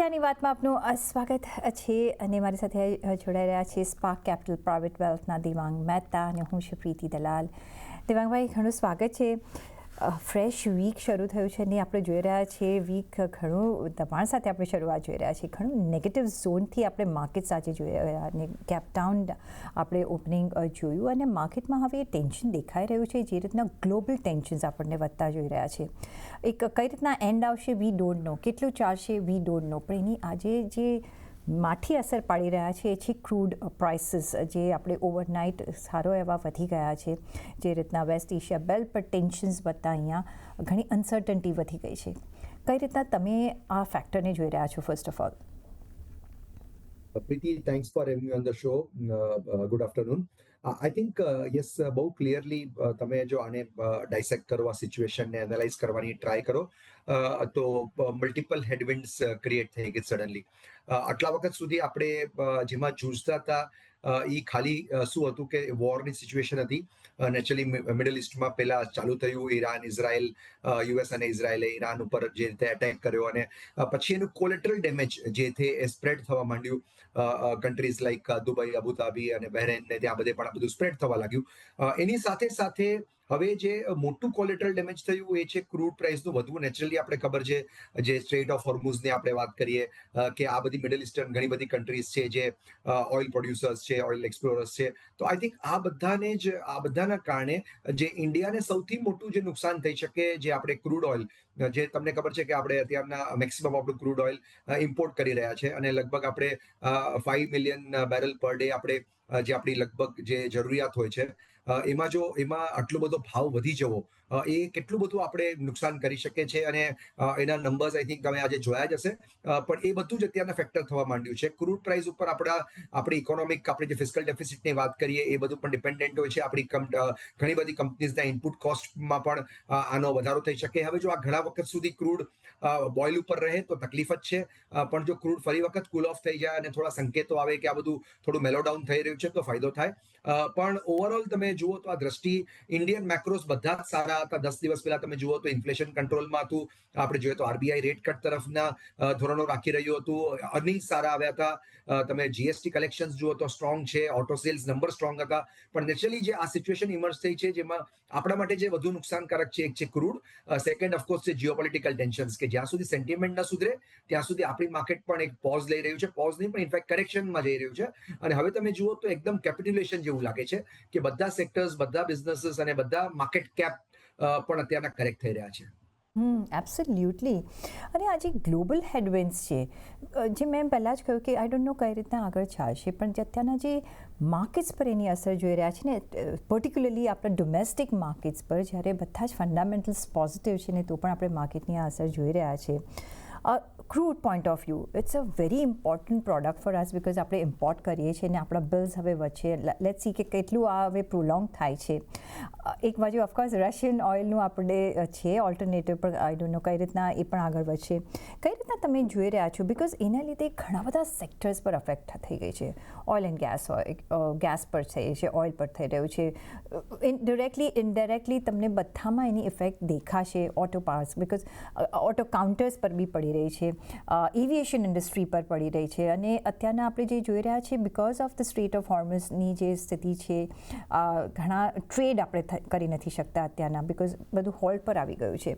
સમાચારની વાતમાં આપનું સ્વાગત છે અને મારી સાથે જોડાઈ રહ્યા છે સ્પાર્ક કેપિટલ પ્રાઇવેટ વેલ્થના દેવાંગ મહેતા અને હું છું પ્રીતિ દલાલ. દેવાંગભાઈ, ઘણું સ્વાગત છે. ફ્રેશ વીક શરૂ થયું છે અને આપણે જોઈ રહ્યા છીએ વીક ઘણું દબાણ સાથે આપણે શરૂઆત જોઈ રહ્યા છીએ. ઘણું નેગેટિવ ઝોનથી આપણે માર્કેટ સાથે જોઈ રહ્યા અને કેપટાઉન આપણે ઓપનિંગ જોયું અને માર્કેટમાં હવે ટેન્શન દેખાઈ રહ્યું છે. જે રીતના ગ્લોબલ ટેન્શન્સ આપણને વધતા જોઈ રહ્યા છે. એક કઈ રીતના એન્ડ આવશે વી ડોન્ટ નો, કેટલું ચાલશે વી ડોન્ટ નો, પણ એની આજે જે માઠી અસર પાડી રહ્યા છે એ છે ક્રૂડ પ્રાઇસીસ, જે આપણે ઓવરનાઇટ સારો એવા વધી ગયા છે. જે રીતના વેસ્ટ એશિયા બેલ પર ટેન્શન્સ વધતા અહીંયા ઘણી અનસર્ટનિટી વધી ગઈ છે. કઈ રીતના તમે આ ફેક્ટરને જોઈ રહ્યા છો? First of all, Preeti, thanks for having me on the show. Good afternoon. I think, yes, બહુ ક્લિયરલી તમે જો આને ડાયસેક્ટ કરો, આ સિચ્યુએશનને એનાલાઇઝ કરવાની ટ્રાય કરો તો મલ્ટિપલ હેડવિન્ડ્સ ક્રિએટ થઈ ગઈ સડનલી. આટલા વખત સુધી આપણે જેમાં જૂઝતા હતા એ ખાલી શું હતું કે વોરની સિચ્યુએશન હતી. નેચરલી મિડલ ઇસ્ટમાં પહેલા ચાલુ થયું, ઈરાન ઇઝરાયલ, યુએસ અને ઇઝરાયલે ઈરાન ઉપર જે રીતે એટેક કર્યો અને પછી એનું કોલેટરલ ડેમેજ જે છે એ સ્પ્રેડ થવા માંડ્યું. કન્ટ્રીઝ લાઈક દુબઈ, અબુધાબી અને બહેરેન ને ત્યાં બધે પણ આ બધું સ્પ્રેડ થવા લાગ્યું. એની સાથે સાથે હવે જે મોટું કોલેટરલ ડેમેજ થયું એ છે ક્રૂડ પ્રાઇસનું વધવું. નેચરલી આપણે ખબર છે, જે સ્ટ્રેટ ઓફ હોર્મુઝની આપણે વાત કરીએ કે આ બધી મિડલ ઇસ્ટર્ન ઘણી બધી કન્ટ્રીઝ છે જે ઓઇલ પ્રોડ્યુસર્સ છે, ઓઇલ એક્સપ્લોરર્સ છે. તો આઈ થિંક આ બધાના કારણે જે ઇન્ડિયાને સૌથી મોટું જે નુકસાન થઈ શકે, જે આપણે ક્રૂડ ઓઇલ, જે તમને ખબર છે કે આપણે અત્યારના મેક્સિમમ આપણું ક્રૂડ ઓઇલ ઇમ્પોર્ટ કરી રહ્યા છે અને લગભગ આપણે 5 મિલિયન બેરલ પર ડે આપણે જે આપણી લગભગ જે જરૂરિયાત હોય છે એમાં આટલો બધો ભાવ વધી જવો એ કેટલું બધું આપણે નુકસાન કરી શકે છે. અને એના નંબર્સ આઈ થિંક તમે આજે જોયા જ હશે. પણ એ બધું જ અત્યારના ફેક્ટર થવા માંડ્યું છે. ક્રૂડ પ્રાઇસ ઉપર આપણી ઇકોનોમિક, આપણે જે ફિસ્કલ ડેફિસિટની વાત કરીએ એ બધું પણ ડિપેન્ડન્ટ હોય છે. આપણી ઘણી બધી કંપનીઝના ઇનપુટ કોસ્ટમાં પણ આનો વધારો થઈ શકે. હવે જો આ ઘણા વખત સુધી ક્રૂડ બોઇલ ઉપર રહે તો તકલીફ જ છે, પણ જો ક્રૂડ ફરી વખત કુલ ઓફ થઈ જાય અને થોડા સંકેતો આવે કે આ બધું થોડું મેલોડાઉન થઈ રહ્યું છે તો ફાયદો થાય. પણ ઓવરઓલ તમે જુઓ તો આ દ્રષ્ટિ ઇન્ડિયન મેક્રોસ બધા જ સારા હતા. 10 દિવસ પહેલા તમે જુઓ તો ઇન્ફ્લેશન કંટ્રોલમાં હતું. આપણે જોઈએ તો આરબીઆઈ રેટ કટ તરફના ધોરણો રાખી રહ્યું હતું. અર્નિંગ સારા આવ્યા હતા. તમે જીએસટી કલેક્શન્સ જુઓ તો સ્ટ્રોંગ છે. ઓટો સેલ્સ નંબર સ્ટ્રોંગ હતા. પણ નેચરલી જે આ સિચ્યુએશન ઇમર્જ થઈ છે જેમાં આપણા માટે જે વધુ નુકસાનકારક છે, એક છે ક્રૂડ, સેકન્ડ ઓફકોર્સ છે જીઓપોલિટિકલ ટેન્શન્સ, કે જ્યાં સુધી સેન્ટિમેન્ટ ન સુધરે ત્યાં સુધી આપણી માર્કેટ પણ એક પોઝ લઈ રહ્યું છે. પોઝ નહીં પણ ઇનફેક્ટ કરેક્શનમાં જઈ રહ્યું છે. અને હવે તમે જુઓ તો એકદમ કેપિટ્યુલેશન જેવું લાગે છે કે બધા સેક્ટર્સ, બધા બિઝનેસીસ અને બધા માર્કેટ કેપ પણ અત્યારના કરેક્ટ થઈ રહ્યા છે. એબ્સોલ્યુટલી. અને આ જે ગ્લોબલ હેડવિન્ડ્સ છે, જે મેં પહેલાં જ કહ્યું કે આઈ ડોન્ટ નો કઈ રીતના આગળ ચાલશે, પણ અત્યારના જે માર્કેટ્સ પર એની અસર જોઈ રહ્યા છે ને, પર્ટિક્યુલરલી આપણા ડોમેસ્ટિક માર્કેટ્સ પર, જ્યારે બધા જ ફંડામેન્ટલ્સ પોઝિટિવ છે ને તો પણ આપણે માર્કેટની આ અસર જોઈ રહ્યા છે. Crude point of view, it's a very important product for us, because આપણે ઇમ્પોર્ટ કરીએ છીએ અને આપણા બિલ્સ હવે વચ્ચે, લેટ્સ સી કે કેટલું આ હવે પ્રોલોંગ થાય છે. એક બાજુ ઓફકોર્સ રશિયન ઓઇલનું આપણે છે ઓલ્ટરનેટિવ, પણ આઈ ડોન્ટ નો કઈ રીતના એ પણ આગળ વધશે. કઈ રીતના તમે જોઈ રહ્યા છો? બિકોઝ એના લીધે ઘણા બધા સેક્ટર્સ પર અફેક્ટ થઈ ગઈ છે. ઓઇલ એન્ડ ગેસ પર થઈ છે, ઓઇલ પર થઈ રહ્યું છે. ડિરેક્ટલી ઇનડાયરેક્ટલી તમને બધામાં એની ઇફેક્ટ દેખાશે. Auto parts, because auto counters પર બી પડી રહી છે, એવિએશન ઇન્ડસ્ટ્રી પર પડી રહી છે. અને અત્યારના આપણે જે જોઈ રહ્યા છીએ, because of the Strait of હોર્મઝની જે સ્થિતિ છે, ઘણા ટ્રેડ આપણે કરી નથી શકતા અત્યારના, બિકોઝ બધું હોલ્ડ પર આવી ગયું છે.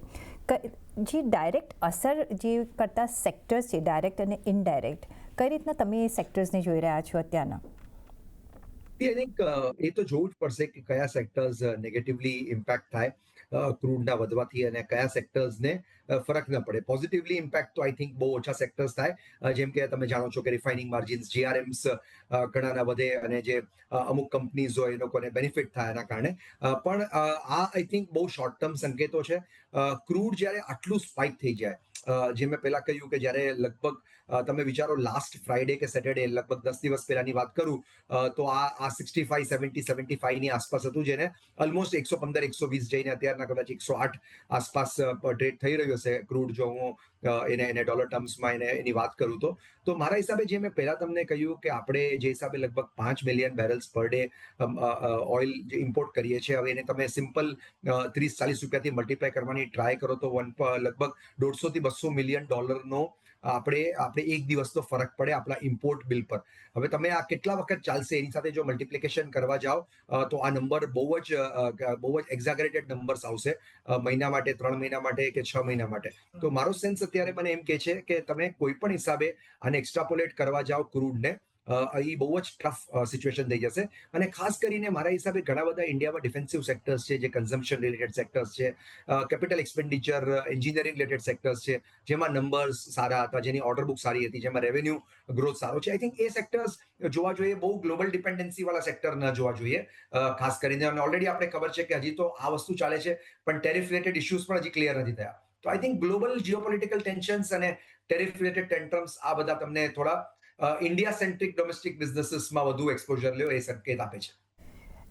જે ડાયરેક્ટ અસર જે કરતા સેક્ટર્સ છે, ડાયરેક્ટ અને ઇનડાયરેક્ટ, કઈ રીતના તમે એ સેક્ટર્સને જોઈ રહ્યા છો અત્યારના? આઈ થિંક એ તો જોવું જ પડશે કે કયા સેક્ટર્સ નેગેટિવલી ઇમ્પેક્ટ થાય ક્રૂડના વધવાથી અને કયા સેક્ટર્સને ફરક ન પડે. પોઝિટિવલી ઇમ્પેક્ટ તો આઈ થિંક બહુ ઓછા સેક્ટર્સ થાય. જેમ કે તમે જાણો છો કે રિફાઇનિંગ માર્જિન્સ, જીઆરએમ્સ ઘણાના વધે અને જે અમુક કંપનીઝ હોય એ લોકોને બેનિફિટ થાય એના કારણે. પણ આ આઈ થિંક બહુ શોર્ટ ટર્મ સંકેતો છે. ક્રૂડ જ્યારે આટલું સ્પાઇક થઈ જાય, જે મેં પહેલા કહ્યું કે જ્યારે લગભગ તમે વિચારો લાસ્ટ ફ્રાઈડે કે સેટરડે, લગભગ 10 દિવસ પહેલાની વાત કરું તો આ 65, 70, 75 ની આસપાસ હતું, જેને ઓલમોસ્ટ 115, 120 જઈને અત્યારના કદાચ 108 આસપાસ ટ્રેડ થઈ રહ્યો છે ક્રૂડ, જો હું એને ડોલર ટર્મ્સમાં એની વાત કરું તો મારા હિસાબે, જે મેં પહેલા તમને કહ્યું કે આપણે જે હિસાબે લગભગ 5 મિલિયન બેરલ્સ પર ડે ઓઇલ જે ઇમ્પોર્ટ કરીએ છીએ, હવે એને તમે સિમ્પલ 30-40 રૂપિયાથી મલ્ટીપ્લાય કરવાની ટ્રાય કરો તો લગભગ 150 થી $200 મિલિયન આપણે એક દિવસનો ફરક પડે આપણા ઇમ્પોર્ટ બિલ પર. હવે તમે આ કેટલા વખત ચાલશે એની સાથે જો મલ્ટિપ્લિકેશન કરવા જાઓ તો આ નંબર બહુ જ એક્ઝાગરેટેડ નંબર્સ આવશે મહિના માટે, 3 મહિના માટે કે 6 મહિના માટે. તો મારો સેન્સ અત્યારે મને એમ કે છે કે તમે કોઈ પણ હિસાબે આને એક્સ્ટ્રાપોલેટ કરવા જાઓ ક્રૂડને, એ બહુ જ ટફ સિચ્યુએશન થઈ જશે. અને ખાસ કરીને મારા હિસાબે ઘણા બધા ઇન્ડિયામાં ડિફેન્સિવ સેક્ટર્સ છે, જે કન્ઝમ્પશન રિલેટેડ સેક્ટર્સ છે, capital expenditure, engineering related sectors છે, જેમાં નંબર્સ સારા હતા, જેની ઓર્ડર બુક સારી હતી, જેમાં રેવન્યુ ગ્રોથ સારો છે. આઈ થિંક એ સેક્ટર્સ જોવા જોઈએ, બહુ ગ્લોબલ ડિપેન્ડન્સી વાળા સેક્ટર ન જોવા જોઈએ ખાસ કરીને. અને ઓલરેડી આપણે ખબર છે કે હજી તો આ વસ્તુ ચાલે છે, પણ ટેરિફ રિલેટેડ ઇશ્યુઝ પણ હજી ક્લિયર નથી થયા. તો આઈ થિંક ગ્લોબલ જીઓપોલિટિકલ ટેન્શન્સ અને ટેરિફ રિલેટેડ ટેન્ટ્રમ્સ આ બધા તમને થોડા ઇન્ડિયા સેન્ટ્રિક ડોમેસ્ટિક બિઝનેસીસમાં વધુ એક્સપોઝર લ્યો એ સંકેત આપે છે.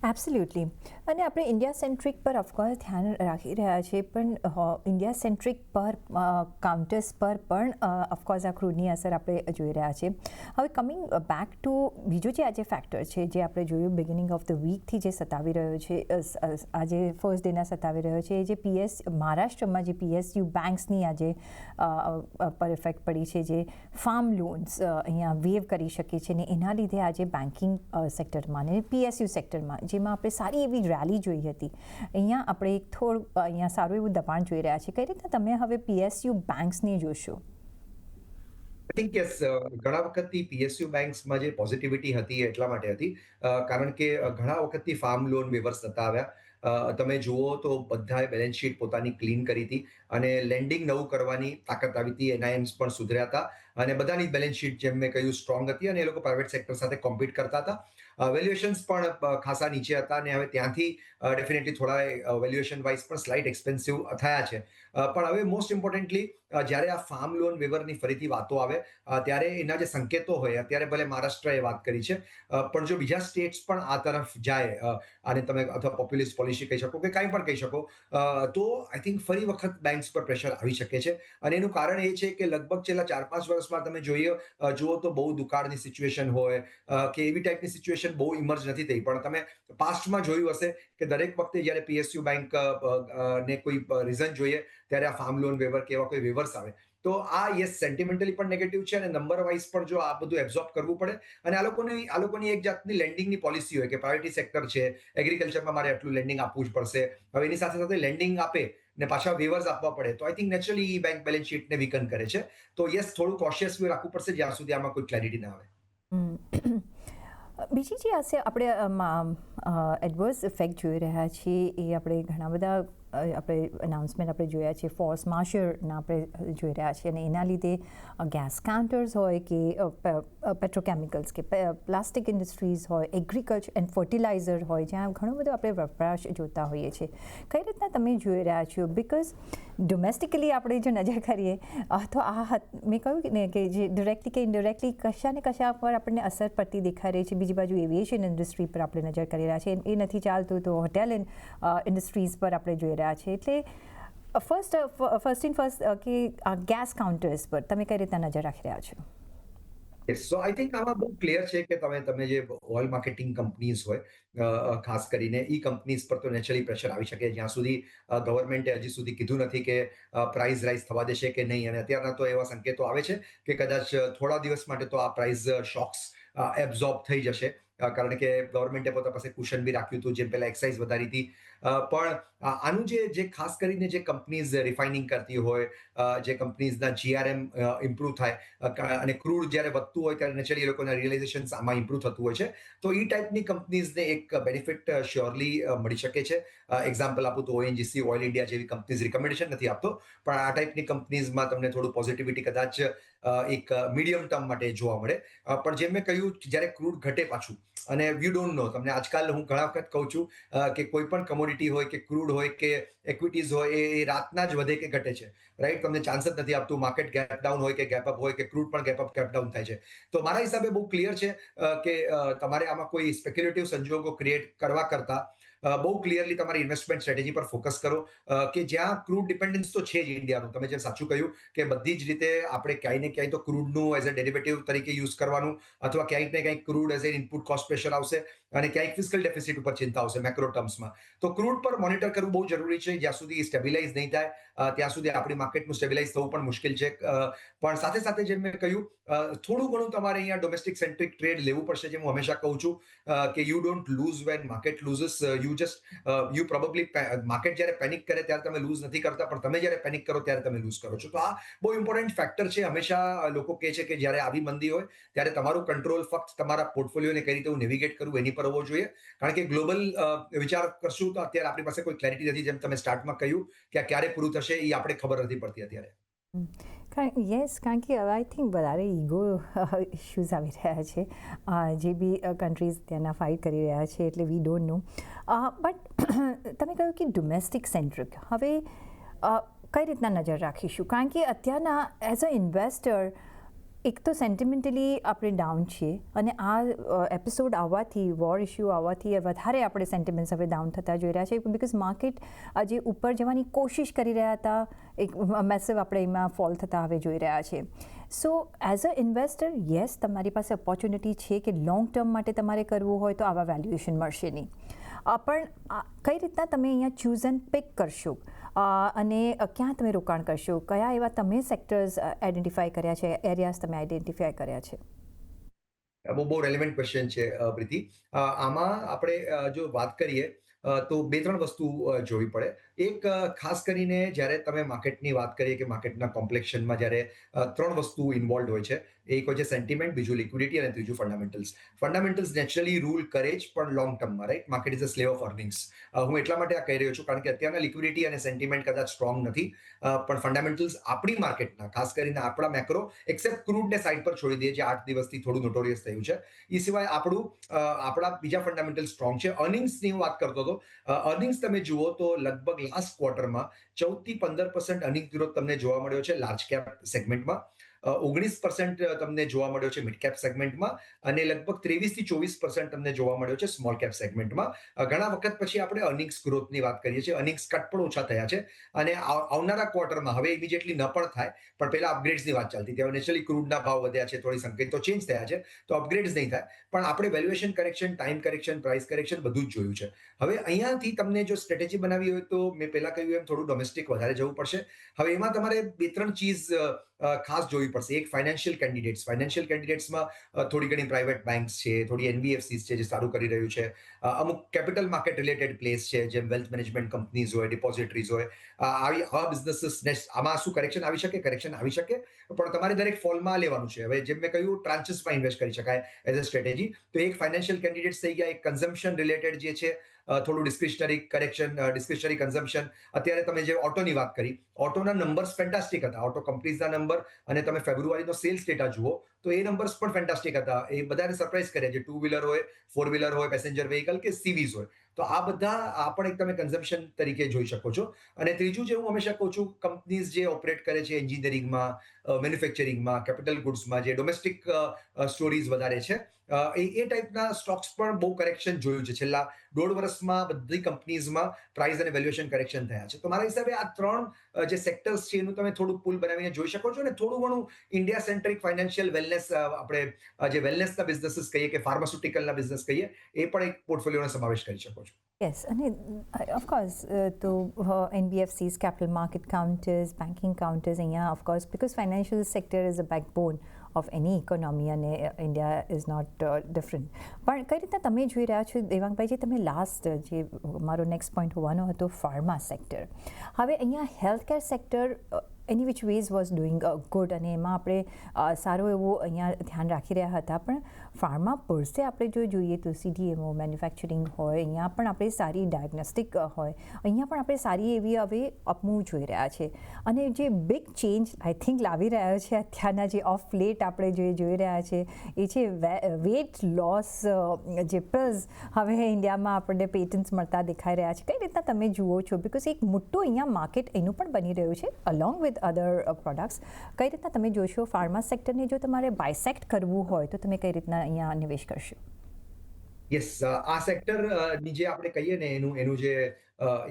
એબ્સોલ્યુટલી. અને આપણે ઇન્ડિયા સેન્ટ્રિક પર ઓફકોર્સ ધ્યાન રાખી રહ્યા છીએ, પણ ઇન્ડિયા સેન્ટ્રિક પર કાઉન્ટર્સ પર પણ ઓફકોર્સ આ ક્રૂડની અસર આપણે જોઈ રહ્યા છીએ. હવે કમિંગ બેક ટુ બીજો જે આજે ફેક્ટર છે, જે આપણે જોયું બિગિનિંગ ઓફ ધ વીકથી જે સતાવી રહ્યો છે, આજે ફર્સ્ટ ડેના સતાવી રહ્યો છે, જે મહારાષ્ટ્રમાં જે PSU બેંક્સની આજે પર ઇફેક્ટ પડી છે, જે ફાર્મ લોન્સ અહીંયા વેવ કરી શકે છે, ને એના લીધે આજે બેન્કિંગ સેક્ટરમાં અને PSU સેક્ટરમાં, જેમાં આપણે સારી એવી રેલી જોઈ હતી, અહીંયા આપણે અહીંયા સારું એવું દબાણ જોઈ રહ્યા છીએ. કઈ રીતના તમે હવે PSU બેંક્સને જોશો? આઈ થિંક યસ, ઘણા વખતથી PSU બેંક્સમાં જે પોઝિટિવિટી હતી એટલા માટે હતી કારણ કે ઘણા વખતથી ફાર્મ લોન વેવર્સ નતા આવ્યા. તમે જુઓ તો બધાએ બેલેન્સ શીટ પોતાની ક્લીન કરી હતી અને લેન્ડિંગ નવું કરવાની તાકાત આવી હતી. NIMs પણ સુધર્યા હતા અને બધાની બેલેન્સ શીટ, જેમ મેં કહ્યું, સ્ટ્રોંગ હતી અને એ લોકો પ્રાઇવેટ સેક્ટર સાથે કોમ્પિટ કરતા હતા. વેલ્યુએશન્સ પણ ખાસા નીચે હતા અને હવે ત્યાંથી ડેફિનેટલી થોડા વેલ્યુએશન વાઇઝ પણ સ્લાઇટ એક્સપેન્સિવ થયા છે. પણ હવે મોસ્ટ ઇમ્પોર્ટન્ટલી જ્યારે આ ફાર્મ લોન વેવરની ફરીથી વાતો આવે ત્યારે એના જે સંકેતો હોય, અત્યારે ભલે મહારાષ્ટ્રએ વાત કરી છે, પણ જો બીજા સ્ટેટ્સ પણ આ તરફ જાય, અને તમે અથવા પોપ્યુલિસ્ટ પોલિસી કહી શકો કે કાંઈ પણ કહી શકો, તો આઈ થિંક ફરી વખત બેંક્સ પર પ્રેશર આવી શકે છે. અને એનું કારણ એ છે કે લગભગ છેલ્લા 4-5 વર્ષમાં તમે જુઓ તો બહુ દુકાળની સિચ્યુએશન હોય કે એવી ટાઈપની સિચ્યુએશન બહુ ઇમર્જ નથી થઈ. પણ તમે પાસ્ટમાં જોયું હશે કે દરેક વખતે જ્યારે PSU બેંક ને કોઈ રીઝન જોઈએ ત્યારે આ ફાર્મ લોન વેવર કે એવા કોઈ વેવર્સ આવે. તો આ યસ, સેન્ટિમેન્ટલી પણ નેગેટિવ છે અને નંબર વાઇઝ પણ જો આ બધું એબ્ઝોર્બ કરવું પડે. અને આ લોકોની એક જાતની લેન્ડિંગની પોલિસી હોય કે પ્રાયોરિટી સેક્ટર છે, એગ્રીકલ્ચરમાં મારે આટલું લેન્ડિંગ આપવું જ પડશે. હવે એની સાથે સાથે લેન્ડિંગ આપે ને પાછા વેવર્સ આપવા પડે, તો આઈ થિંક નેચરલી ઈ બેંક બેલેન્સ શીટને વીકન કરે છે. તો યસ, થોડું કોશિયસ રાખવું પડશે જ્યાં સુધી આમાં કોઈ ક્લેરિટી ના આવે. બીજી જે હશે, આપણે એડવર્સ ઇફેક્ટ જોઈ રહ્યા છીએ, એ આપણે ઘણા બધા આપણે અનાઉન્સમેન્ટ આપણે જોયા છે, ફોર્સ માર્શરના આપણે જોઈ રહ્યા છીએ, અને એના લીધે ગેસ કાઉન્ટર્સ હોય કે પેટ્રોકેમિકલ્સ કે પ્લાસ્ટિક ઇન્ડસ્ટ્રીઝ હોય, એગ્રીકલ્ચર એન્ડ ફર્ટિલાઇઝર હોય, જ્યાં ઘણો બધો આપણે વપરાશ જોતા હોઈએ છીએ. કઈ રીતના તમે જોઈ રહ્યા છો? બિકોઝ ડોમેસ્ટિકલી આપણે જો નજર કરીએ તો મેં કહ્યું ને કે જે ડિરેક્ટલી કે ઇનડિરેક્ટલી કશા ને કશા પર આપણને અસર પડતી દેખાઈ રહી છે. બીજી બાજુ એવિએશન ઇન્ડસ્ટ્રી પર આપણે નજર કરી રહ્યા છીએ, એ નથી ચાલતું તો હોટેલ ઇન્ડસ્ટ્રીઝ પર આપણે જોઈ રહ્યા છીએ. એટલે ફર્સ્ટ કે આ ગેસ કાઉન્ટર્સ પર તમે કઈ રીતના નજર રાખી રહ્યા છો? સો આઈ થિંક આમાં બહુ ક્લિયર છે કે તમે જે ઓઇલ માર્કેટિંગ કંપનીઝ હોય, ખાસ કરીને ઈ કંપનીઝ પર તો નેચરલી પ્રેશર આવી શકે જ્યાં સુધી ગવર્મેન્ટે હજી સુધી કીધું નથી કે પ્રાઇસ રાઇઝ થવા દેશે કે નહીં. અને અત્યારના તો એવા સંકેતો આવે છે કે કદાચ થોડા દિવસ માટે તો આ પ્રાઇસ શોક્સ એબ્ઝોર્બ થઈ જશે, કારણ કે ગવર્મેન્ટે પોતા પાસે કુશન બી રાખ્યું હતું, જેમ પહેલા એક્સાઇઝ વધારી હતી. પણ આનું જે ખાસ કરીને જે કંપનીઝ રિફાઇનિંગ કરતી હોય, જે કંપનીઝના GRM ઇમ્પ્રૂવ થાય અને ક્રૂડ જ્યારે વધતું હોય ત્યારે નેચરલી એ લોકોના રિયલાઇઝેશન આમાં ઇમ્પ્રૂવ થતું હોય છે. તો એ ટાઈપની કંપનીઝને એક બેનિફિટ શ્યોરલી મળી શકે છે. એક્ઝામ્પલ આપું તો ONGC, ઓઇલ ઇન્ડિયા જેવી કંપનીઝ, રિકમેન્ડેશન નથી આપતો, પણ આ ટાઈપની કંપનીઝમાં તમને થોડું પોઝિટિવિટી કદાચ એક મીડિયમ ટર્મ માટે જોવા મળે. પણ જેમ મેં કહ્યું, જ્યારે ક્રૂડ ઘટે પાછું, અને યુ ડોન્ટ નો, તમને આજકાલ હું ઘણા વખત કહું છું કે કોઈ પણ કમોડિટી હોય કે ક્રૂડ હોય કે ઇક્વિટીઝ હોય, એ રાતના જ વધે કે ઘટે છે, રાઈટ? તમને ચાન્સ જ નથી આપતું. માર્કેટ ગેપ ડાઉન હોય કે ગેપ અપ હોય કે ક્રૂડ પણ ગેપ અપ ગેપ ડાઉન થાય છે. તો મારા હિસાબે બહુ ક્લિયર છે કે તમારે આમાં કોઈ સ્પેક્યુલેટિવ સંજોગો ક્રિએટ કરવા કરતા બહુ ક્લિયરલી તમારી ઇન્વેસ્ટમેન્ટ સ્ટ્રેટેજી પર ફોકસ કરો કે જ્યાં ક્રૂડ ડિપેન્ડન્સ તો છે જ ઇન્ડિયાનું. તમે જે સાચું કહ્યું કે બધી જ રીતે આપણે ક્યાંય ને ક્યાંય તો ક્રૂડનું એઝ અ ડેરિવેટિવ તરીકે યુઝ કરવાનું, અથવા ક્યાંક ને ક્યાંક crude as a input cost pressure આવશે અને ક્યાંક ફિસ્કલ ડેફિસિટ ઉપર ચિંતા આવશે મેક્રો ટર્મ્સમાં. તો ક્રૂડ પર મોનિટર કરવું બહુ જરૂરી છે. જ્યાં સુધી સ્ટેબિલાઇઝ નહીં થાય ત્યાં સુધી આપણી માર્કેટનું સ્ટેબિલાઇઝ થવું પણ મુશ્કેલ છે. પણ સાથે સાથે જેમ મેં કહ્યું, થોડું ઘણું તમારે અહીંયા ડોમેસ્ટિક સેન્ટ્રિક ટ્રેડ લેવું પડશે. જેમ હું હંમેશા કહું છું કે you don't lose when market loses, you probably market જ્યારે પેનિક કરે ત્યારે તમે લૂઝ નથી કરતા, પણ તમે જ્યારે પેનિક કરો ત્યારે તમે લૂઝ કરો છો. તો આ બહુ ઇમ્પોર્ટન્ટ ફેક્ટર છે. હંમેશા લોકો કહે છે કે જ્યારે આવી મંદી હોય ત્યારે તમારું કંટ્રોલ ફક્ત તમારા પોર્ટફોલિયોને કઈ રીતે હું નેવિગેટ કરું એની પર હોવો જોઈએ. કારણ કે ગ્લોબલ વિચાર કરશું તો અત્યારે આપણી પાસે કોઈ ક્લેરિટી નથી. જેમ તમે સ્ટાર્ટમાં કહ્યું કે આ ક્યારે પૂરું થશે એ આપણે ખબર નથી પડતી અત્યારે. યસ, કારણ કે આઈ થિંક વધારે ઈગો ઇશ્યુઝ આવી રહ્યા છે જે બી કન્ટ્રીઝ ત્યાંના ફાઇટ કરી રહ્યા છે, એટલે વી ડોન્ટ નો. બટ તમે કહ્યું કે ડોમેસ્ટિક સેન્ટ્રિક, હવે કઈ રીતના નજર રાખીશું? કારણ કે અત્યારના એઝ અ ઇન્વેસ્ટર એક તો સેન્ટિમેન્ટલી આપણે ડાઉન છીએ, અને આ એપિસોડ આવવાથી, વોર ઇશ્યુ આવવાથી વધારે આપણે સેન્ટિમેન્ટ્સ હવે ડાઉન થતા જોઈ રહ્યા છે. બિકોઝ માર્કેટ જે ઉપર જવાની કોશિશ કરી રહ્યા હતા, એક મેસિવ આપણે એમાં ફોલ થતા હવે જોઈ રહ્યા છે. સો એઝ અ ઇન્વેસ્ટર, યસ, તમારી પાસે ઓપોર્ચ્યુનિટી છે કે લોંગ ટર્મ માટે તમારે કરવું હોય તો આવા વેલ્યુએશન મળશે નહીં. પણ કઈ રીતના તમે અહીંયા ચૂઝ એન્ડ પિક કરશો અને ક્યાં તમે રોકાણ કરશો? કયા એવા તમે સેક્ટર્સ આઈડેન્ટિફાઈ કર્યા છે, એરિયાઝ તમે આઈડેન્ટિફાઈ કર્યા છે? બહુ રેલેવન્ટ ક્વેશ્ચન છે પ્રીતિ. આમાં આપણે જો વાત કરીએ તો 2-3 વસ્તુ જોવી પડે. એક, ખાસ કરીને જ્યારે તમે માર્કેટની વાત કરીએ કે માર્કેટના કોમ્પ્લેક્શનમાં જ્યારે 3 વસ્તુ ઇન્વોલ્વ હોય છે. એક હોય છે સેન્ટિમેન્ટ, બીજું લિક્વિડિટી અને ત્રીજું ફંડામેન્ટલ્સ. ફંડામેન્ટલ્સ નેચરલી રૂલ કરે જ, પણ લોંગ ટર્મમાં, right? Market is a slave of earnings. હું એટલા માટે આ કહી રહ્યો છું કારણ કે અત્યારના લિક્વિડિટી અને સેન્ટિમેન્ટ કદાચ સ્ટ્રોંગ નથી, પણ ફંડામેન્ટલ્સ આપણી માર્કેટના, ખાસ કરીને આપણા મેક્રો, એક્સેપ્ટ ક્રૂડને સાઈડ પર છોડી દઈએ જે 8 દિવસથી થોડું નોટોરિયસ થયું છે, એ સિવાય આપણા બીજા ફંડામેન્ટલ સ્ટ્રોંગ છે. અર્નિંગ્સની હું વાત કરતો હતો. અર્નિંગ્સ તમે જુઓ તો લગભગ લાસ્ટ ક્વાર્ટરમાં 14-15% અર્નિંગ ગ્રોથ તમને જોવા મળ્યો છે લાર્જ કેપ સેગમેન્ટમાં, 19% તમને જોવા મળ્યો છે મિડ કેપ સેગમેન્ટમાં, અને લગભગ 23-24% તમને જોવા મળ્યો છે સ્મોલ કેપ સેગમેન્ટમાં. ઘણા વખત પછી આપણે અર્નિંગ્સ ગ્રોથની વાત કરીએ છીએ. અર્નિંગ્સ કટ પણ ઓછા થયા છે, અને આવનારા ક્વાર્ટરમાં હવે ઇમિડિયેટલી ન પણ થાય, પણ પહેલા અપગ્રેડ્સની વાત ચાલતી હતી. હવે નેચરલી ક્રૂડના ભાવ વધ્યા છે, થોડી સંકેતો ચેન્જ થયા છે, તો અપગ્રેડ્સ નહીં થાય. પણ આપણે valuation correction, time correction, price correction બધું જ જોયું છે. હવે અહીંયાથી તમને જો સ્ટ્રેટેજી બનાવી હોય તો મેં પહેલા કહ્યું એમ થોડું ડોમેસ્ટિક વધારે જવું પડશે. હવે એમાં તમારે 2-3 ચીઝ ખાસ જોવી પડશે. એક, ફાઇનાન્શિયલ કેન્ડિડેટ્સ. ફાઇનાન્શિયલ કેન્ડિડેટ્સમાં થોડી ઘણી પ્રાઇવેટ બેંક્સ છે, થોડી એનબીએફસીસ છે જે સારું કરી રહ્યું છે, અમુક કેપિટલ માર્કેટ રિલેટેડ પ્લેસ છે જેમ વેલ્થ મેનેજમેન્ટ કંપનીઝ હોય, ડિપોઝિટરીઝ હોય. આવા બિઝનેસીસ, આમાં શું કરેક્શન આવી શકે? કરેક્શન આવી શકે, પણ તમારે દરેક ફોલમાં લેવાનું છે. હવે જેમ મેં કહ્યું, ટ્રાન્ચેસમાં ઇન્વેસ્ટ કરી શકાય એઝ અ સ્ટ્રેટેજી. તો એક ફાઇનાન્શિયલ કેન્ડિડેટ્સ થઈ ગયા. એક કન્ઝમ્પશન રિલેટેડ જે છે, થોડું ડિસ્ક્રિશનરી કરેક્શન, ડિસ્ક્રિશનરી કન્ઝમ્પશન. અત્યારે તમે જે ઓટોની વાત કરી, ઓટોના નંબર્સ ફેન્ટાસ્ટિક હતા. ઓટો કંપનીઝના નંબર, અને તમે ફેબ્રુઆરીનો સેલ્સ ડેટા જુઓ તો એ નંબર્સ પણ ફેન્ટાસ્ટિક હતા. એ બધાને સરપ્રાઇઝ કર્યા, જે 2 વ્હીલર હોય, 4 વ્હીલર હોય, પેસેન્જર વ્હીકલ કે સીવીઝ હોય. તો આ પણ એક તમે કન્ઝમ્પશન તરીકે જોઈ શકો છો. અને ત્રીજું, જે હું હંમેશા કહું છું, કંપનીઝ જે ઓપરેટ કરે છે એન્જિનિયરિંગમાં, મેન્યુફેક્ચરિંગમાં, કેપિટલ ગુડ્સમાં, જે ડોમેસ્ટિક સ્ટોરીઝ વધારે છે, એ ટાઈપના સ્ટોક્સ પણ બહુ કરેક્શન જોયું છે. છેલ્લા 1.5 વર્ષમાં બધી કંપનીઝમાં પ્રાઇસ અને વેલ્યુએશન કરેક્શન થયા છે. તો મારા હિસાબે આ 3 જે સેક્ટર્સ છે એનું તમે થોડું પુલ બનાવીને જોઈ શકો છો. અને થોડું ઘણું ઇન્ડિયા સેન્ટ્રિક ફાઇનાન્શિયલ વેલનેસ, આપણે જે વેલનેસના બિઝનેસીસ કહીએ કે ફાર્માસ્યુટિકલના બિઝનેસ કહીએ, એ પણ એક પોર્ટફોલિયોનો સમાવેશ કરી શકો છો. યસ, અને ઓફકોર્સ તો NBFCs, capital market counters, banking counters અહીંયા of course, because financial sector is a backbone of any economy, અને ઇન્ડિયા ઇઝ નોટ ડિફરન્ટ. પણ કઈ રીતના તમે જોઈ રહ્યા છો દેવાંગભાઈ, જે તમે લાસ્ટ, જે મારો નેક્સ્ટ પોઈન્ટ હોવાનો હતો, ફાર્મા સેક્ટર. હવે અહીંયા health care sector any which ways was doing good, અને એમાં આપણે સારું એવું અહીંયા ધ્યાન રાખી રહ્યા હતા. પણ ફાર્મા પરસે આપણે જો જોઈએ તો સીડીએમઓ, મેન્યુફેક્ચરિંગ હોય, અહીંયા પણ આપણે સારી ડાયગ્નોસ્ટિક હોય, અહીંયા પણ આપણે સારી એવી હવે અપમૂવ જોઈ રહ્યા છે. અને જે બિગ ચેન્જ આઈ થિંક લાવી રહ્યા છે અત્યારના, જે ઓફ લેટ આપણે જે જોઈ રહ્યા છે, એ છે વેટ લોસ જે પિલ્સ હવે ઇન્ડિયામાં આપણને પેટન્ટ્સ મળતા દેખાઈ રહ્યા છે. કઈ રીતના તમે જુઓ છો? બિકોઝ એક મોટું અહીંયા માર્કેટ એનું પણ બની રહ્યું છે અલોંગ વિથ અધર પ્રોડક્ટ્સ. કઈ રીતના તમે જોશો ફાર્મા સેક્ટરને? જો તમારે બાયસેક્ટ કરવું હોય તો તમે કઈ રીતના અહીંયા નિવેશ કરશો? યસ, આ સેક્ટર ની જે આપણે કહીએ ને એનું જે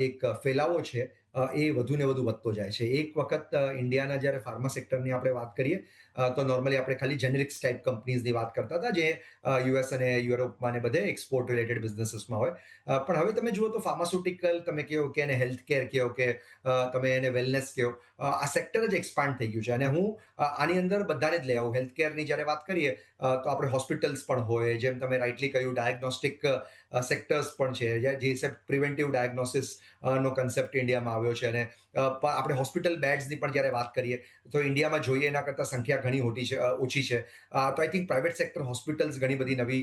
એક ફેલાવો છે એ વધુ ને વધુ વધતો જાય છે. એક વખત ઇન્ડિયાના જ્યારે ફાર્મા સેક્ટરની આપણે વાત કરીએ તો નોર્મલી આપણે ખાલી જેનેરિક્સ ટાઈપ કંપનીઝની વાત કરતા હતા જે યુએસ અને યુરોપમાં ને બધે એક્સપોર્ટ રિલેટેડ બિઝનેસીસમાં હોય. પણ હવે તમે જુઓ તો ફાર્માસ્યુટિકલ તમે કહો કે એને હેલ્થ કેર કહો કે તમે એને વેલનેસ કહો, આ સેક્ટર જ એક્સપાન્ડ થઈ ગયું છે. અને હું આની અંદર બધાને જ લઈ આવું. હેલ્થ કેરની જ્યારે વાત કરીએ તો આપણે હોસ્પિટલ્સ પણ હોય, જેમ તમે રાઇટલી કહ્યું ડાયગ્નોસ્ટિક સેક્ટર્સ પણ છે, જે પ્રિવેન્ટિવ ડાયગ્નોસિસ નો કન્સેપ્ટ ઇન્ડિયામાં આવ્યો છે. અને આપણે હોસ્પિટલ બેડ્સની પણ જ્યારે વાત કરીએ તો ઇન્ડિયામાં જોઈએ એના કરતાં સંખ્યા ઘણી ઓછી છે. તો I think private sector hospitals ઘણી બધી નવી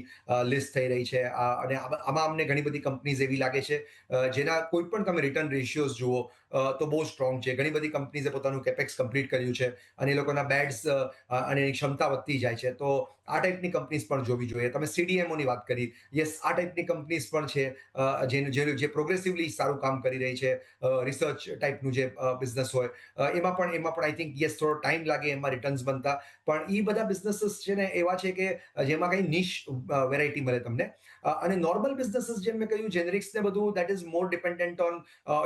લિસ્ટ થઈ રહી છે. અને આમાં અમને ઘણી બધી કંપનીઝ એવી લાગે છે જેના કોઈ પણ તમે રિટર્ન રેશિયોઝ જુઓ તો બહુ સ્ટ્રોંગ છે. ઘણી બધી કંપનીઝે પોતાનું કેપેક્સ કમ્પ્લીટ કર્યું છે અને એ લોકોના બેડ્સ અને એની ક્ષમતા વધતી જાય છે. તો આ ટાઈપની કંપનીઝ પણ જોવી જોઈએ. તમે સીડીએમઓની વાત કરી, યસ, આ ટાઈપની કંપનીઝ પણ છે જે પ્રોગ્રેસિવલી સારું કામ કરી રહી છે. રિસર્ચ ટાઈપનું જે બિઝનેસ હોય એમાં પણ આઈ થિંક યસ થોડો ટાઈમ લાગે એમાં રિટર્ન્સ બનતા, પણ એ બધા બિઝનેસીસ છે ને એવા છે કે જેમાં કઈ નિશ વેરાયટી મળે તમને. અને નોર્મલ બિઝનેસીસ જેમ મેં કહ્યું જેનરિક્સ ને બધું that is more dependent on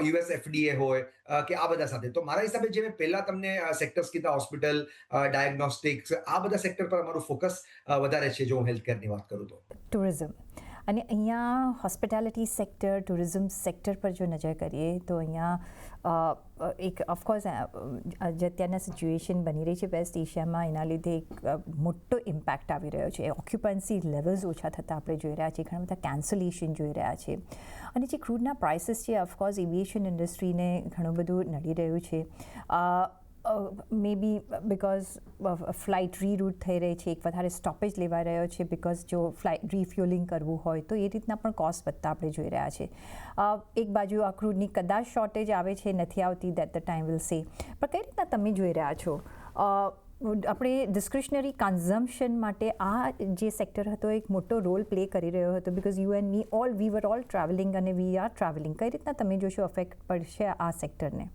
US FDA હોય કે આ બધા સાથે. તો મારા હિસાબે જે મેં પહેલા તમને સેક્ટર્સ કીધા હોસ્પિટલ, ડાયગ્નોસ્ટિક્સ, આ બધા સેક્ટર પર અમારું ફોકસ વધારે છે જો હું હેલ્થ કેરની વાત કરું તો. ટુરિઝમ અને અહીંયા હોસ્પિટાલિટી સેક્ટર, ટુરિઝમ સેક્ટર પર જો નજર કરીએ તો અહીંયા એક ઓફકોર્સ જે અત્યારના સિચ્યુએશન બની રહી છે વેસ્ટ એશિયામાં, એના લીધે એક મોટો ઇમ્પેક્ટ આવી રહ્યો છે. ઓક્યુપન્સી લેવલ્સ ઓછા થતાં આપણે જોઈ રહ્યા છીએ, ઘણા બધા કેન્સલેશન જોઈ રહ્યા છીએ. અને જે ક્રૂડના પ્રાઇસીસ છે ઓફકોર્સ એવિએશન ઇન્ડસ્ટ્રીને ઘણું બધું નડી રહ્યું છે. મે બી બિકોઝ ફ્લાઇટ રીરૂટ થઈ રહી છે, એક વધારે સ્ટોપેજ લેવાઈ રહ્યો છે બિકોઝ જો ફ્લાઇટ રિફ્યુલિંગ કરવું હોય તો એ રીતના પણ કોસ્ટ વધતા આપણે જોઈ રહ્યા છે. એક બાજુ આ ક્રૂડની કદાચ શોર્ટેજ આવે છે, નથી આવતી, દેટ ધ ટાઈમ વિલ સે. પણ કઈ રીતના તમે જોઈ રહ્યા છો આપણે ડિસ્ક્રિશનરી કન્ઝમ્પશન માટે આ જે સેક્ટર હતો એક મોટો રોલ પ્લે કરી રહ્યો હતો because you and me we were all travelling અને વી આર ટ્રાવેલિંગ. કઈ રીતના તમે જોશો અફેક્ટ પડશે આ સેક્ટરને?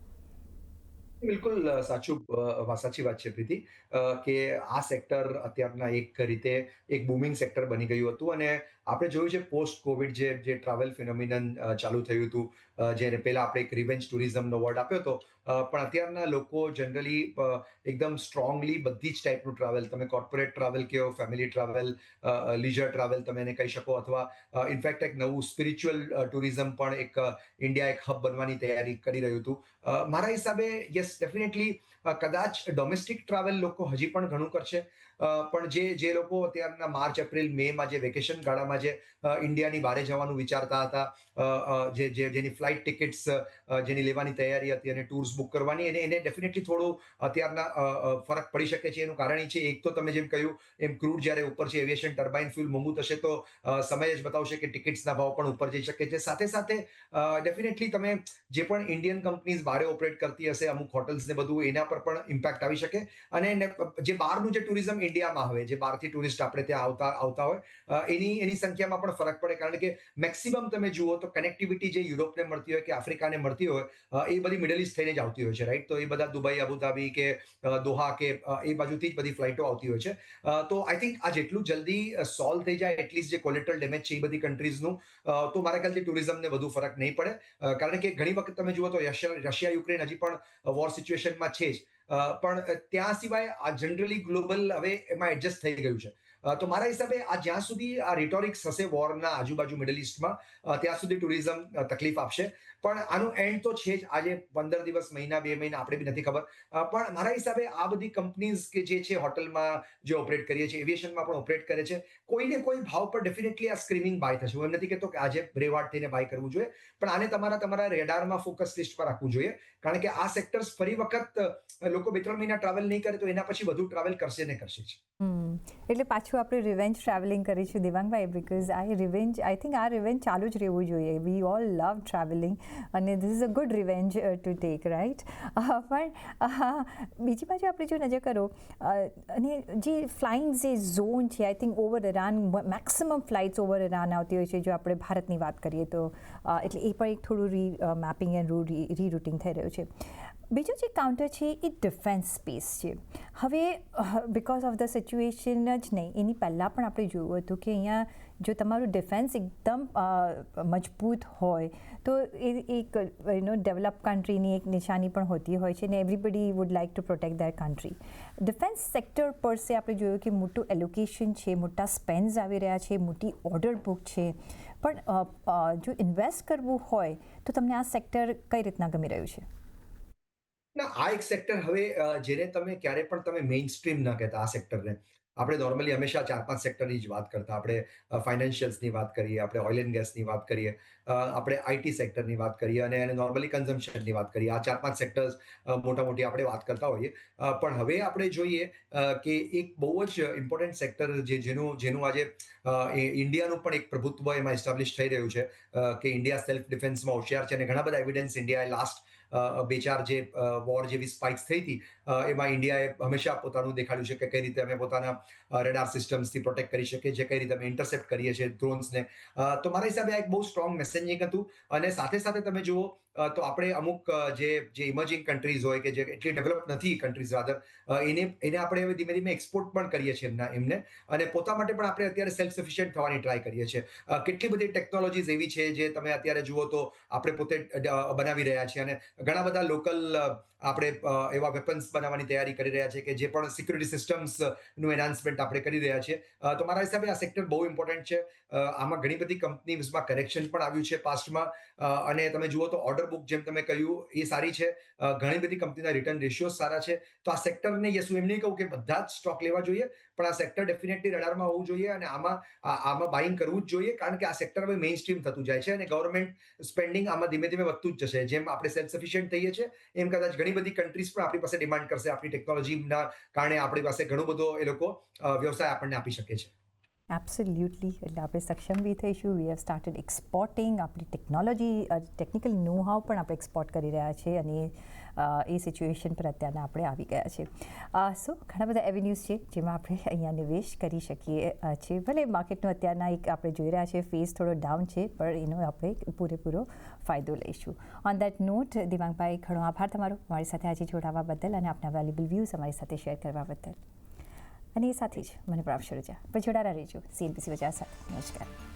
બિલકુલ સાચી વાત છે પ્રીતિ, કે આ સેક્ટર અત્યારના એક રીતે એક બૂમિંગ સેક્ટર બની ગયું હતું. અને આપણે જોયું છે પોસ્ટ કોવિડ જે ટ્રાવેલ ફિનોમિનન ચાલુ થયું હતું, જેને પહેલા આપણે એક રિવેન્જ ટુરિઝમનો વર્ડ આપ્યો હતો, પણ અત્યારના લોકો જનરલી એકદમ સ્ટ્રોંગલી બધી જ ટાઈપનું ટ્રાવેલ, તમે કોર્પોરેટ ટ્રાવેલ કહો, ફેમિલી ટ્રાવેલ, લીઝર ટ્રાવેલ તમે એને કહી શકો, અથવા ઇનફેક્ટ એક નવું સ્પિરિચ્યુઅલ ટુરિઝમ પણ એક ઇન્ડિયા એક હબ બનવાની તૈયારી કરી રહ્યું હતું. મારા હિસાબે યસ ડેફિનેટલી કદાચ ડોમેસ્ટિક ટ્રાવેલ લોકો હજી પણ ઘણું કરશે, પણ જે લોકો અત્યારના માર્ચ, એપ્રિલ, મે માં જે વેકેશન ગાળામાં જે ઇન્ડિયાની બહારે જવાનું વિચારતા હતા, જેની ફ્લાઇટ ટિકિટ્સ જેની લેવાની તૈયારી હતી અને ટૂર્સ બુક કરવાની, એને ડેફિનેટલી થોડું અત્યારના ફરક પડી શકે છે. એનું કારણ એ છે, એક તો તમે જેમ કહ્યું એમ ક્રૂડ જ્યારે ઉપર છે, એવિએશન ટર્બાઇન ફ્યુલ મોંઘું થશે તો સમય જ બતાવશે કે ટિકિટ્સના ભાવ પણ ઉપર જઈ શકે છે. સાથે સાથે ડેફિનેટલી તમે જે પણ ઇન્ડિયન કંપનીઝ બહારે ઓપરેટ કરતી હશે, અમુક હોટલ્સ ને બધું, એના પર પણ ઇમ્પેક્ટ આવી શકે. અને જે બહારનું જે ટુરિઝમ ઇન્ડિયામાં આવે, જે બહારથી ટુરિસ્ટ આપણે ત્યાં આવતા હોય, એની સંખ્યામાં પણ ફરક પડે. કારણ કે મેક્સિમમ તમે જુઓ તો કનેક્ટિવિટી જે યુરોપને મળતી હોય કે આફ્રિકાને મળતી હોય, એ બધી મિડલ ઇસ્ટ થઈને જ આવતી હોય છે, રાઈટ? તો એ બધા દુબઈ, અબુધાબી કે દોહા કે એ બાજુથી જ બધી ફ્લાઇટો આવતી હોય છે. તો આઈ થિંક આ જેટલું જલ્દી સોલ્વ થઈ જાય એટલીસ્ટ જે કોલેટરલ ડેમેજ છે એ બધી કન્ટ્રીઝનું, તો મારા ખ્યાલથી ટુરિઝમને વધુ ફરક નહીં પડે. કારણ કે ઘણી વખત તમે જુઓ તો રશિયા યુક્રેન હજી પણ વોર સિચ્યુએશનમાં છે જ, પણ ત્યાં સિવાય આ જનરલી ગ્લોબલ હવે એમાં એડજસ્ટ થઈ ગયું છે. તો મારા હિસાબે આ જ્યાં સુધી આ રિટોરિક્સ હશે વોરના આજુબાજુ મિડલ ઇસ્ટમાં, ત્યાં સુધી ટુરિઝમ તકલીફ આપશે. પણ આનું એન્ડ તો છે જ. આજે 15 દિવસ, મહિના, 2 મહિના આપણે બી નથી ખબર. પણ મારા હિસાબે આ બધી કંપનીઝ કે જે છે હોટલમાં જે ઓપરેટ કરીએ છીએ, એવિએશનમાં પણ ઓપરેટ કરે છે, કોઈને કોઈ ભાવ પર ડેફિનેટલી આ સ્ક્રીમિંગ બાય થશે. હું એમ નથી કહેતો કે આજે બ્રેવાડ થઈને બાય કરવું જોઈએ, પણ આને તમારા રેડારમાં ફોકસ લિસ્ટ પર રાખવું જોઈએ. કારણ કે આ સેક્ટર્સ ફરી વખત લોકો 2-3 મહિના ટ્રાવેલ નહીં કરે તો એના પછી વધુ ટ્રાવેલ કરશે ને કરશે જ. એટલે પાછું આપણે રિવેન્જ ટ્રાવેલિંગ કરીશું દેવાંગભાઈ, બિકોઝ આઈ થિંક આ રિવેન્જ ચાલુ જ રહેવું જોઈએ. વી ઓલ લવ ટ્રાવેલિંગ અને this is a good revenge to take, right? પણ બીજી બાજુ આપણે જો નજર કરો, અને જે ફ્લાઇંગ જે ઝોન છે, I think over Iran, maximum flights over Iran આવતી હોય છે જો આપણે ભારતની વાત કરીએ તો, એટલે એ પણ એક થોડું મેપિંગ એન્ડ રીરૂટિંગ થઈ રહ્યું છે. બીજું જે કાઉન્ટર છે એ ડિફેન્સ સ્પેસ છે. હવે બિકોઝ ઓફ ધ સિચ્યુએશન જ નહીં, એની પહેલાં પણ આપણે જોયું હતું કે અહીંયા જો તમારું ડિફેન્સ એકદમ મજબૂત હોય તો એ એક ડેવલપ કન્ટ્રીની એક નિશાની પણ હોતી હોય છે ને everybody would like to protect there country. Defence sector પર સે આપણે જોયું કે મોટું એલોકેશન છે, મોટા સ્પેન્સ આવી રહ્યા છે, મોટી ઓર્ડર બુક છે, પણ જો ઇન્વેસ્ટ કરવું હોય તો તમને આ સેક્ટર કઈ રીતના ગમી રહ્યું છે? ના, આ એક સેક્ટર હવે જેને તમે ક્યારે પણ તમે મેઇન સ્ટ્રીમ ન કહેતા આ સેક્ટરને. આપણે નોર્મલી હંમેશા 4-5 સેક્ટરની જ વાત કરતા. આપણે ફાઇનાન્શિયલ્સની વાત કરીએ, આપણે ઓઇલ એન્ડ ગેસની વાત કરીએ, આપણે આઈટી સેક્ટરની વાત કરીએ અને નોર્મલી કન્ઝમ્પશનની વાત કરીએ. આ 4-5 સેક્ટર્સ મોટા-મોટી આપણે વાત કરતા હોઈએ. પણ હવે આપણે જોઈએ કે એક બહુ જ ઇમ્પોર્ટન્ટ સેક્ટર જેનું આજે ઇન્ડિયાનું પણ એક પ્રભુત્વ એમાં એસ્ટાબ્લિશ થઈ રહ્યું છે કે ઇન્ડિયા સેલ્ફ ડિફેન્સમાં હોશિયાર છે અને ઘણા બધા એવિડન્સ ઇન્ડિયાએ લાસ્ટ 2-4 જે વોર જેવી સ્પાઇક્સ થઈ હતી એમાં ઇન્ડિયાએ હંમેશા પોતાનું દેખાડ્યું છે કે કઈ રીતે અમે પોતાના રેડાર સિસ્ટમ્સથી પ્રોટેક્ટ કરી શકીએ છીએ, કઈ રીતે અમે ઇન્ટરસેપ્ટ કરીએ છીએ ડ્રોન્સને. તો મારા હિસાબે આ એક બહુ સ્ટ્રોંગ મેસેજિંગ હતું અને સાથે સાથે તમે જુઓ તો આપણે અમુક જે ઇમર્જિંગ કન્ટ્રીઝ હોય કે જે એટલી ડેવલપ નથી કન્ટ્રીઝ રાધર, એને આપણે હવે ધીમે ધીમે એક્સપોર્ટ પણ કરીએ છીએ એમને અને પોતા માટે પણ આપણે અત્યારે સેલ્ફ સફિશિયન્ટ થવાની ટ્રાય કરીએ છીએ. કેટલી બધી ટેકનોલોજીઝ એવી છે જે તમે અત્યારે જુઓ તો આપણે પોતે બનાવી રહ્યા છીએ અને ઘણા બધા લોકલ આપણે એવા વેપન્સ બનાવવાની તૈયારી કરી રહ્યા છે કે જે પણ સિક્યુરિટી સિસ્ટમ્સનું એન્હાન્સમેન્ટ આપણે કરી રહ્યા છીએ. તો મારા હિસાબે આ સેક્ટર બહુ ઇમ્પોર્ટન્ટ છે. આમાં ઘણી બધી કંપનીઝમાં કરેક્શન પણ આવ્યું છે પાસ્ટમાં અને તમે જુઓ તો ઓર્ડર બુક જેમ તમે કહ્યું એ સારી છે. ઘણી બધી કંપનીના રિટર્ન રેશિયો સારા છે. તો આ સેક્ટરને યસ હું એમ નહીં કહું કે બધા જ સ્ટોક લેવા જોઈએ, પણ આ સેક્ટર ડેફિનેટલી રડારમાં હોવું જોઈએ અને આમાં બાઇંગ કરવું જ જોઈએ કારણ કે આ સેક્ટર હવે મેઇન સ્ટ્રીમ થતું જાય છે અને ગવર્મેન્ટ સ્પેન્ડિંગ આમાં ધીમે ધીમે વધતું જ જશે. જેમ આપણે સેલ્ફ સફિશિયન્ટ થઈએ છીએ એમ કદાચ ઘણી બધી કન્ટ્રીઝ પણ આપણી પાસે ડિમાન્ડ કરશે. આપણી ટેકનોલોજીના કારણે આપણી પાસે ઘણું બધો એ લોકો વ્યવસાય આપણને આપી શકે છે. એબ્સોલ્યુટલી. એટલે આપણે સક્ષમ બી થઈશું. We have started exporting. આપણી ટેકનોલોજી, ટેકનિકલ નો હાઉ પણ આપણે એક્સપોર્ટ કરી રહ્યા છીએ અને એ સિચ્યુએશન પર અત્યારના આપણે આવી ગયા છે. સો ઘણા બધા એવેન્યુઝ છે જેમાં આપણે અહીંયા નિવેશ કરી શકીએ છીએ. ભલે માર્કેટનો અત્યારના એક આપણે જોઈ રહ્યા છીએ ફેઝ થોડો ડાઉન છે, પણ એનો આપણે પૂરેપૂરો ફાયદો લઈશું. ઓન દેટ નોટ, દિવાંગભાઈ, ઘણો આભાર તમારો અમારી સાથે આજે જોડાવા બદલ અને આપના વેલ્યુબલ વ્યૂઝ અમારી સાથે શેર કરવા બદલ. અને એ સાથે જ મને પણ આપશો રજા. પણ જોડારા રહેજો CNBC બજાર સાથે. નમસ્કાર.